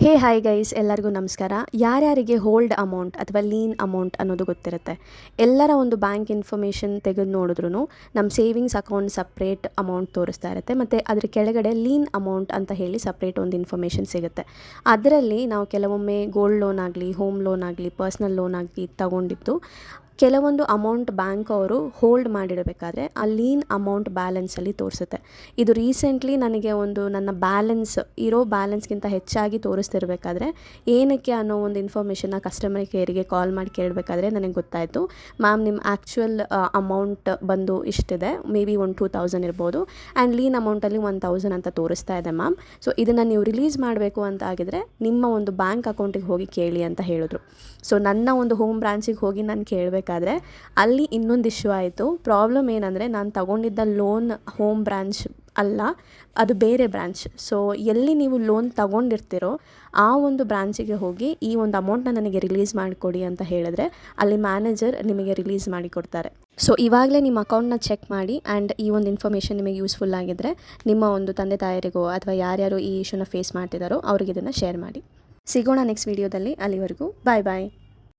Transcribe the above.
Hi guys, ಎಲ್ಲರಿಗೂ ನಮಸ್ಕಾರ. ಯಾರ್ಯಾರಿಗೆ ಹೋಲ್ಡ್ ಅಮೌಂಟ್ ಅಥವಾ ಲೀನ್ ಅಮೌಂಟ್ ಅನ್ನೋದು ಗೊತ್ತಿರುತ್ತೆ. ಎಲ್ಲರ ಒಂದು ಬ್ಯಾಂಕ್ ಇನ್ಫಾರ್ಮೇಷನ್ ತೆಗೆದು ನೋಡಿದ್ರೂ ನಮ್ಮ ಸೇವಿಂಗ್ಸ್ ಅಕೌಂಟ್ ಸಪ್ರೇಟ್ ಅಮೌಂಟ್ ತೋರಿಸ್ತಾ ಇರುತ್ತೆ, ಮತ್ತು ಅದ್ರ ಕೆಳಗಡೆ ಲೀನ್ ಅಮೌಂಟ್ ಅಂತ ಹೇಳಿ ಸಪ್ರೇಟ್ ಒಂದು ಇನ್ಫಾರ್ಮೇಷನ್ ಸಿಗುತ್ತೆ. ಅದರಲ್ಲಿ ನಾವು ಕೆಲವೊಮ್ಮೆ ಗೋಲ್ಡ್ ಲೋನ್ ಆಗಲಿ, ಹೋಮ್ ಲೋನ್ ಆಗಲಿ, ಪರ್ಸ್ನಲ್ ಲೋನ್ ಆಗಲಿ ತಗೊಂಡಿದ್ದು ಕೆಲವೊಂದು ಅಮೌಂಟ್ ಬ್ಯಾಂಕ್ ಅವರು ಹೋಲ್ಡ್ ಮಾಡಿಡಬೇಕಾದ್ರೆ ಆ ಲೀನ್ ಅಮೌಂಟ್ ಬ್ಯಾಲೆನ್ಸಲ್ಲಿ ತೋರಿಸುತ್ತೆ. ಇದು ರೀಸೆಂಟ್ಲಿ ನನಗೆ ನನ್ನ ಬ್ಯಾಲೆನ್ಸ್ ಇರೋ ಬ್ಯಾಲೆನ್ಸ್ಗಿಂತ ಹೆಚ್ಚಾಗಿ ತೋರಿಸ್ತಿರ್ಬೇಕಾದ್ರೆ ಏನಕ್ಕೆ ಅನ್ನೋ ಒಂದು ಇನ್ಫಾರ್ಮೇಷನ್ನ ಕಸ್ಟಮರ್ ಕೇರಿಗೆ ಕಾಲ್ ಮಾಡಿ ಕೇಳಬೇಕಾದ್ರೆ ನನಗೆ ಗೊತ್ತಾಯಿತು, ಮ್ಯಾಮ್ ನಿಮ್ಮ ಆ್ಯಕ್ಚುಯಲ್ ಅಮೌಂಟ್ ಬಂದು ಇಷ್ಟಿದೆ, ಮೇ ಬಿ ಒಂದು 2000 ಇರ್ಬೋದು, ಆ್ಯಂಡ್ ಲೀನ್ ಅಮೌಂಟಲ್ಲಿ 1000 ಅಂತ ತೋರಿಸ್ತಾ ಇದೆ ಮ್ಯಾಮ್. ಸೊ ಇದನ್ನು ನೀವು ರಿಲೀಸ್ ಮಾಡಬೇಕು ಅಂತ ಆಗಿದ್ರೆ ನಿಮ್ಮ ಒಂದು ಬ್ಯಾಂಕ್ ಅಕೌಂಟಿಗೆ ಹೋಗಿ ಕೇಳಿ ಅಂತ ಹೇಳಿದ್ರು. ಸೊ ನನ್ನ ಒಂದು ಹೋಮ್ ಬ್ರಾಂಚಿಗೆ ಹೋಗಿ ನಾನು ಕೇಳಬೇಕಾದ್ರೆ ಅಲ್ಲಿ ಇನ್ನೊಂದು ಇಶ್ಯೂ ಆಯಿತು. ಪ್ರಾಬ್ಲಮ್ ಏನಂದರೆ ನಾನು ತಗೊಂಡಿದ್ದ ಲೋನ್ ಹೋಮ್ ಬ್ರಾಂಚ್ ಅಲ್ಲ, ಅದು ಬೇರೆ ಬ್ರಾಂಚ್. ಸೊ ಎಲ್ಲಿ ನೀವು ಲೋನ್ ತಗೊಂಡಿರ್ತೀರೋ ಆ ಒಂದು ಬ್ರಾಂಚಿಗೆ ಹೋಗಿ ಈ ಒಂದು ಅಮೌಂಟ್ನ ನನಗೆ ರಿಲೀಸ್ ಮಾಡಿಕೊಡಿ ಅಂತ ಹೇಳಿದ್ರೆ ಅಲ್ಲಿ ಮ್ಯಾನೇಜರ್ ನಿಮಗೆ ರಿಲೀಸ್ ಮಾಡಿ ಕೊಡ್ತಾರೆ. ಸೊ ಇವಾಗಲೇ ನಿಮ್ಮ ಅಕೌಂಟ್ನ ಚೆಕ್ ಮಾಡಿ, ಆ್ಯಂಡ್ ಈ ಒಂದು ಇನ್ಫಾರ್ಮೇಷನ್ ನಿಮಗೆ ಯೂಸ್ಫುಲ್ ಆಗಿದ್ದರೆ ನಿಮ್ಮ ಒಂದು ತಂದೆ ತಾಯರಿಗೋ ಅಥವಾ ಯಾರ್ಯಾರು ಈ ಇಶ್ಯೂನ ಫೇಸ್ ಮಾಡ್ತಿದ್ದಾರೋ ಅವ್ರಿಗೆ ಇದನ್ನು ಶೇರ್ ಮಾಡಿ. ಸಿಗೋಣ ನೆಕ್ಸ್ಟ್ ವೀಡಿಯೋದಲ್ಲಿ. ಅಲ್ಲಿವರೆಗೂ ಬಾಯ್ ಬಾಯ್.